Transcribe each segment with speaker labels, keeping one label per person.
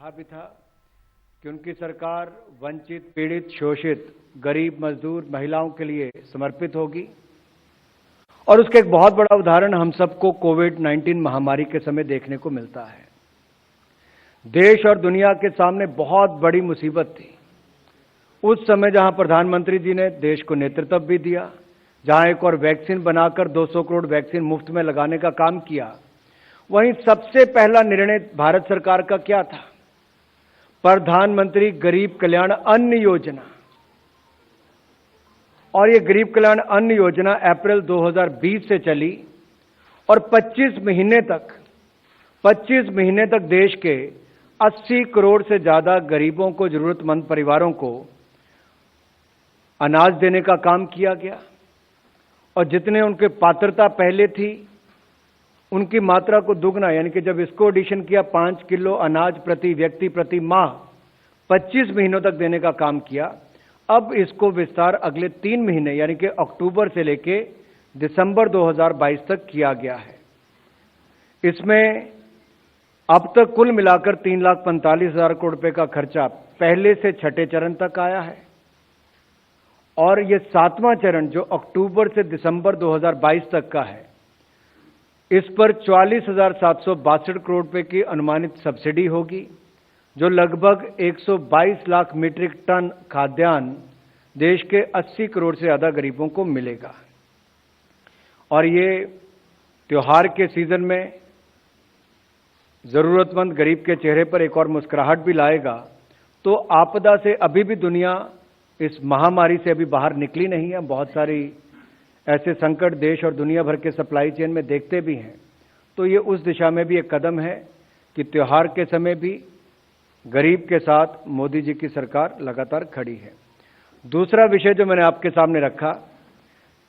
Speaker 1: कहा भी था कि उनकी सरकार वंचित, पीड़ित, शोषित, गरीब, मजदूर, महिलाओं के लिए समर्पित होगी। और उसका एक बहुत बड़ा उदाहरण हम सबको कोविड-19 महामारी के समय देखने को मिलता है। देश और दुनिया के सामने बहुत बड़ी मुसीबत थी। उस समय जहां प्रधानमंत्री जी ने देश को नेतृत्व भी दिया, जहां एक और वैक्सीन बनाकर 200 करोड़ वैक्सीन मुफ्त में लगाने का काम किया, वहीं सबसे पहला निर्णय भारत सरकार का क्या था? प्रधानमंत्री गरीब कल्याण अन्न योजना। और ये गरीब कल्याण अन्न योजना अप्रैल 2020 से चली और 25 महीने तक देश के 80 करोड़ से ज्यादा गरीबों को, जरूरतमंद परिवारों को अनाज देने का काम किया गया। और जितने उनके पात्रता पहले थी, उनकी मात्रा को दुगना, यानी कि जब इसको एडिशन किया 5 किलो अनाज प्रति व्यक्ति प्रति माह 25 महीनों तक देने का काम किया। अब इसको विस्तार अगले 3 महीने यानी कि अक्टूबर से लेके दिसंबर 2022 तक किया गया है। इसमें अब तक कुल मिलाकर 3,45,000 करोड़ रुपए का खर्चा पहले से छठे चरण तक आया है। और ये 7वां चरण जो अक्टूबर से दिसंबर 2022 तक का है, इस पर 44,762 करोड़ रुपए की अनुमानित सब्सिडी होगी, जो लगभग 122 लाख मीट्रिक टन खाद्यान्न देश के 80 करोड़ से ज्यादा गरीबों को मिलेगा। और ये त्योहार के सीजन में जरूरतमंद गरीब के चेहरे पर एक और मुस्कुराहट भी लाएगा। तो आपदा से अभी भी दुनिया, इस महामारी से अभी बाहर निकली नहीं है। बहुत सारी ऐसे संकट देश और दुनिया भर के सप्लाई चेन में देखते भी हैं। तो ये उस दिशा में भी एक कदम है कि त्योहार के समय भी गरीब के साथ मोदी जी की सरकार लगातार खड़ी है। दूसरा विषय जो मैंने आपके सामने रखा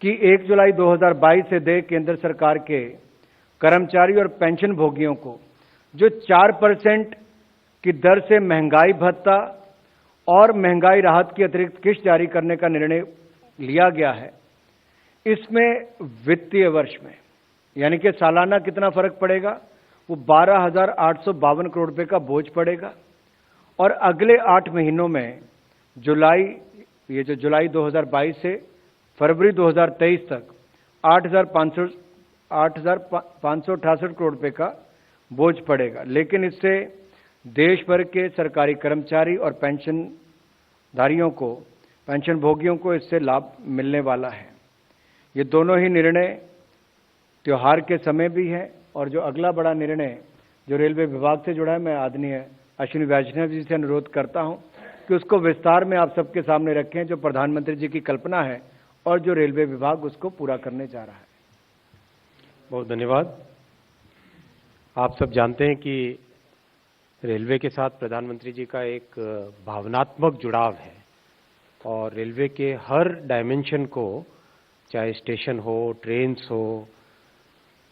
Speaker 1: कि 1 जुलाई 2022 से दे केंद्र सरकार के कर्मचारी और पेंशन भोगियों को जो 4% की दर से महंगाई भत्ता और महंगाई राहत की अतिरिक्त किस्त जारी करने का निर्णय लिया गया है, इसमें वित्तीय वर्ष में यानी कि सालाना कितना फर्क पड़ेगा? वो 12,852 करोड़ रुपए का बोझ पड़ेगा। और अगले 8 महीनों में जुलाई 2022 से फरवरी 2023 तक 8,568 करोड़ रुपए का बोझ पड़ेगा। लेकिन इससे देश भर के सरकारी कर्मचारी और पेंशनधारियों को, पेंशन भोगियों को इससे लाभ मिलने वाला है। ये दोनों ही निर्णय त्योहार के समय भी है। और जो अगला बड़ा निर्णय जो रेलवे विभाग से जुड़ा है, मैं आदरणीय अश्विनी वैष्णव जी से अनुरोध करता हूं कि उसको विस्तार में आप सबके सामने रखें, जो प्रधानमंत्री जी की कल्पना है और जो रेलवे विभाग उसको पूरा करने जा रहा है।
Speaker 2: बहुत धन्यवाद। आप सब जानते हैं कि रेलवे के साथ प्रधानमंत्री जी का एक भावनात्मक जुड़ाव है और रेलवे के हर डायमेंशन को, चाहे स्टेशन हो, ट्रेन्स हो,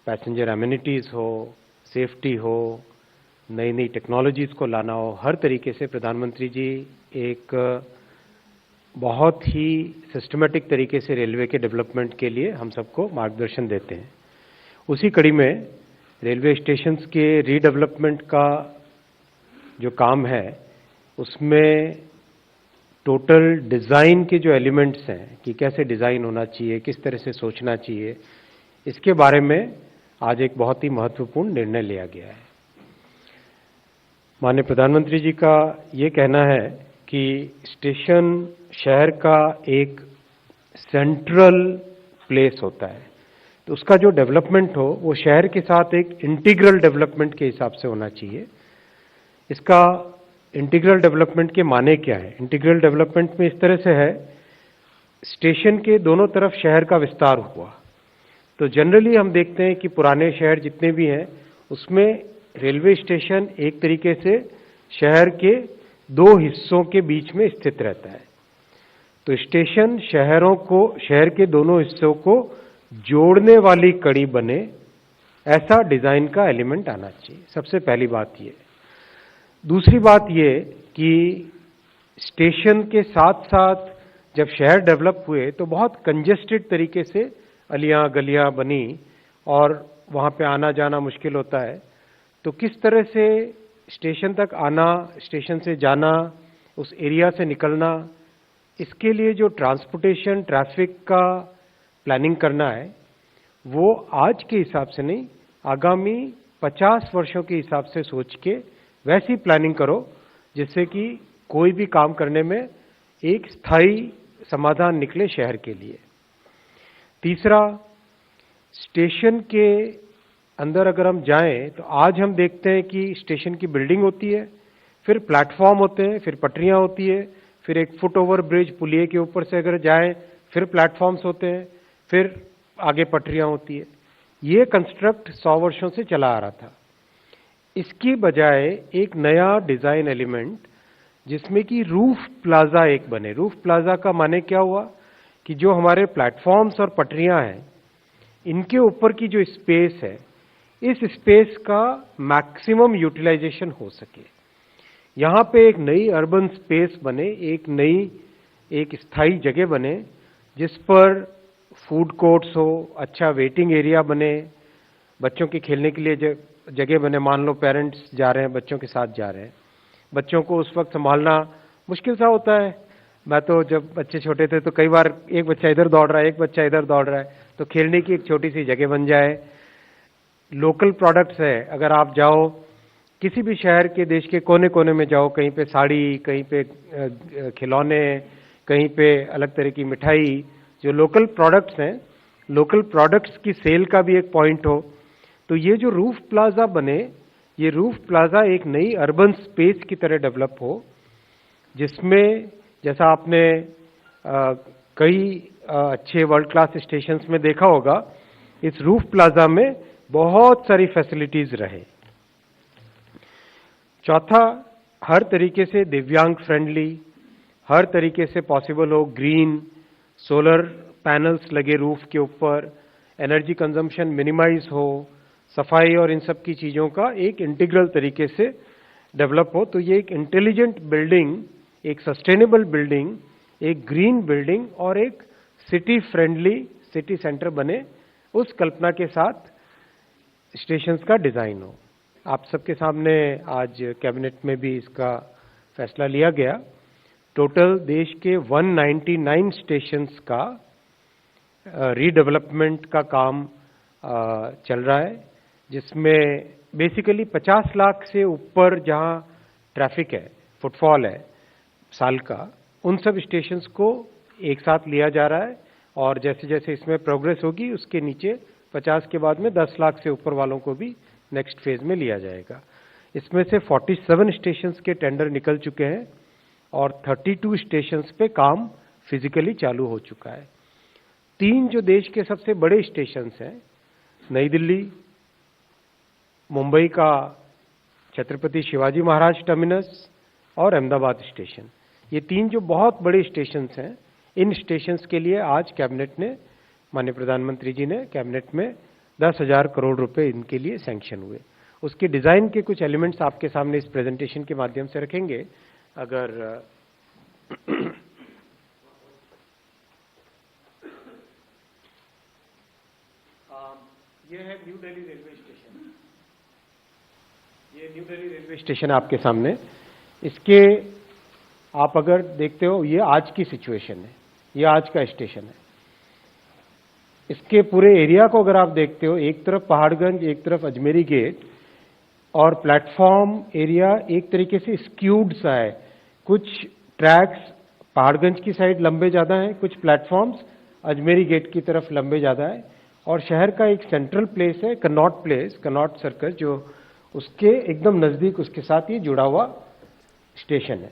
Speaker 2: पैसेंजर एमिनिटीज़ हो, सेफ्टी हो, नई नई टेक्नोलॉजीज़ को लाना हो, हर तरीके से प्रधानमंत्री जी एक बहुत ही सिस्टमेटिक तरीके से रेलवे के डेवलपमेंट के लिए हम सबको मार्गदर्शन देते हैं। उसी कड़ी में रेलवे स्टेशंस के रीडेवलपमेंट का जो काम है, उसमें टोटल डिज़ाइन के जो एलिमेंट्स हैं कि कैसे डिज़ाइन होना चाहिए, किस तरह से सोचना चाहिए, इसके बारे में आज एक बहुत ही महत्वपूर्ण निर्णय लिया गया है। माननीय प्रधानमंत्री जी का ये कहना है कि स्टेशन शहर का एक सेंट्रल प्लेस होता है, तो उसका जो डेवलपमेंट हो वो शहर के साथ एक इंटीग्रल डेवलपमेंट के हिसाब से होना चाहिए। इसका इंटीग्रल डेवलपमेंट के माने क्या है? इंटीग्रल डेवलपमेंट में इस तरह से है, स्टेशन के दोनों तरफ शहर का विस्तार हुआ। तो जनरली हम देखते हैं कि पुराने शहर जितने भी हैं उसमें रेलवे स्टेशन एक तरीके से शहर के 2 हिस्सों के बीच में स्थित रहता है। तो स्टेशन शहर के दोनों हिस्सों को जोड़ने वाली कड़ी बने, ऐसा डिजाइन का एलिमेंट आना चाहिए। सबसे पहली बात ये। दूसरी बात ये कि स्टेशन के साथ साथ जब शहर डेवलप हुए तो बहुत कंजेस्टेड तरीके से अलियां गलियां बनी और वहां पे आना जाना मुश्किल होता है। तो किस तरह से स्टेशन तक आना, स्टेशन से जाना, उस एरिया से निकलना, इसके लिए जो ट्रांसपोर्टेशन ट्रैफिक का प्लानिंग करना है, वो आज के हिसाब से नहीं, आगामी 50 वर्षों के हिसाब से सोच के वैसी प्लानिंग करो जिससे कि कोई भी काम करने में एक स्थायी समाधान निकले शहर के लिए। तीसरा, स्टेशन के अंदर अगर हम जाएं तो आज हम देखते हैं कि स्टेशन की बिल्डिंग होती है, फिर प्लेटफॉर्म होते हैं, फिर पटरियां होती है, फिर एक फुट ओवर ब्रिज पुलिये के ऊपर से अगर जाएं फिर प्लेटफॉर्म्स होते हैं, फिर आगे पटरियां होती है। ये कंस्ट्रक्ट 100 वर्षों से चला आ रहा था। इसकी बजाय एक नया डिजाइन एलिमेंट जिसमें कि रूफ प्लाजा एक बने। रूफ प्लाजा का माने क्या हुआ कि जो हमारे प्लेटफॉर्म्स और पटरियां हैं, इनके ऊपर की जो स्पेस है, इस स्पेस का मैक्सिमम यूटिलाइजेशन हो सके। यहां पे एक नई अर्बन स्पेस बने, एक स्थायी जगह बने जिस पर फूड कोर्ट्स हो, अच्छा वेटिंग एरिया बने, बच्चों के खेलने के लिए जगह बने। मान लो पेरेंट्स जा रहे हैं, बच्चों के साथ जा रहे हैं, बच्चों को उस वक्त संभालना मुश्किल सा होता है। मैं तो जब बच्चे छोटे थे तो कई बार एक बच्चा इधर दौड़ रहा है, एक बच्चा इधर दौड़ रहा है, तो खेलने की एक छोटी सी जगह बन जाए। लोकल प्रोडक्ट्स है, अगर आप जाओ किसी भी शहर के, देश के कोने कोने में जाओ, कहीं पे साड़ी, कहीं पे खिलौने, कहीं पे अलग तरह की मिठाई, जो लोकल प्रोडक्ट्स हैं, लोकल प्रोडक्ट्स की सेल का भी एक पॉइंट हो। तो ये जो रूफ प्लाजा बने, ये रूफ प्लाजा एक नई अर्बन स्पेस की तरह डेवलप हो, जिसमें जैसा आपने कई अच्छे वर्ल्ड क्लास स्टेशंस में देखा होगा, इस रूफ प्लाजा में बहुत सारी फैसिलिटीज रहे। चौथा, हर तरीके से दिव्यांग फ्रेंडली, हर तरीके से पॉसिबल हो, ग्रीन, सोलर पैनल्स लगे रूफ के ऊपर, एनर्जी कंजम्पशन मिनिमाइज हो, सफाई और इन सब की चीजों का एक इंटीग्रल तरीके से डेवलप हो। तो ये एक इंटेलिजेंट बिल्डिंग, एक सस्टेनेबल बिल्डिंग, एक ग्रीन बिल्डिंग और एक सिटी फ्रेंडली सिटी सेंटर बने, उस कल्पना के साथ स्टेशंस का डिजाइन हो। आप सबके सामने आज कैबिनेट में भी इसका फैसला लिया गया। टोटल देश के 199 स्टेशंस का रीडेवलपमेंट का काम चल रहा है, जिसमें बेसिकली 50 लाख से ऊपर जहां ट्रैफिक है, फुटफॉल है साल का, उन सब स्टेशंस को एक साथ लिया जा रहा है। और जैसे जैसे इसमें प्रोग्रेस होगी, उसके नीचे 50 के बाद में 10 लाख से ऊपर वालों को भी नेक्स्ट फेज में लिया जाएगा। इसमें से 47 स्टेशंस के टेंडर निकल चुके हैं और 32 स्टेशंस पे काम फिजिकली चालू हो चुका है। 3 जो देश के सबसे बड़े स्टेशंस हैं, नई दिल्ली, मुंबई का छत्रपति शिवाजी महाराज टर्मिनस और अहमदाबाद स्टेशन, ये 3 जो बहुत बड़े स्टेशंस हैं, इन स्टेशंस के लिए आज कैबिनेट ने, माननीय प्रधानमंत्री जी ने कैबिनेट में 10,000 करोड़ रुपए इनके लिए सैंक्शन हुए। उसके डिजाइन के कुछ एलिमेंट्स आपके सामने इस प्रेजेंटेशन के माध्यम से रखेंगे। अगर ये है न्यू दिल्ली रेलवे स्टेशन, ये न्यू दिल्ली रेलवे स्टेशन आपके सामने। इसके आप अगर देखते हो, ये आज की सिचुएशन है, ये आज का स्टेशन है। इसके पूरे एरिया को अगर आप देखते हो, एक तरफ पहाड़गंज, एक तरफ अजमेरी गेट, और प्लेटफॉर्म एरिया एक तरीके से स्क्यूड सा है। कुछ ट्रैक्स पहाड़गंज की साइड लंबे ज्यादा हैं, कुछ प्लेटफॉर्म्स अजमेरी गेट की तरफ लंबे ज्यादा है। और शहर का एक सेंट्रल प्लेस है कनॉट प्लेस, कनॉट सर्कस, जो उसके एकदम नजदीक, उसके साथ ही जुड़ा हुआ स्टेशन है।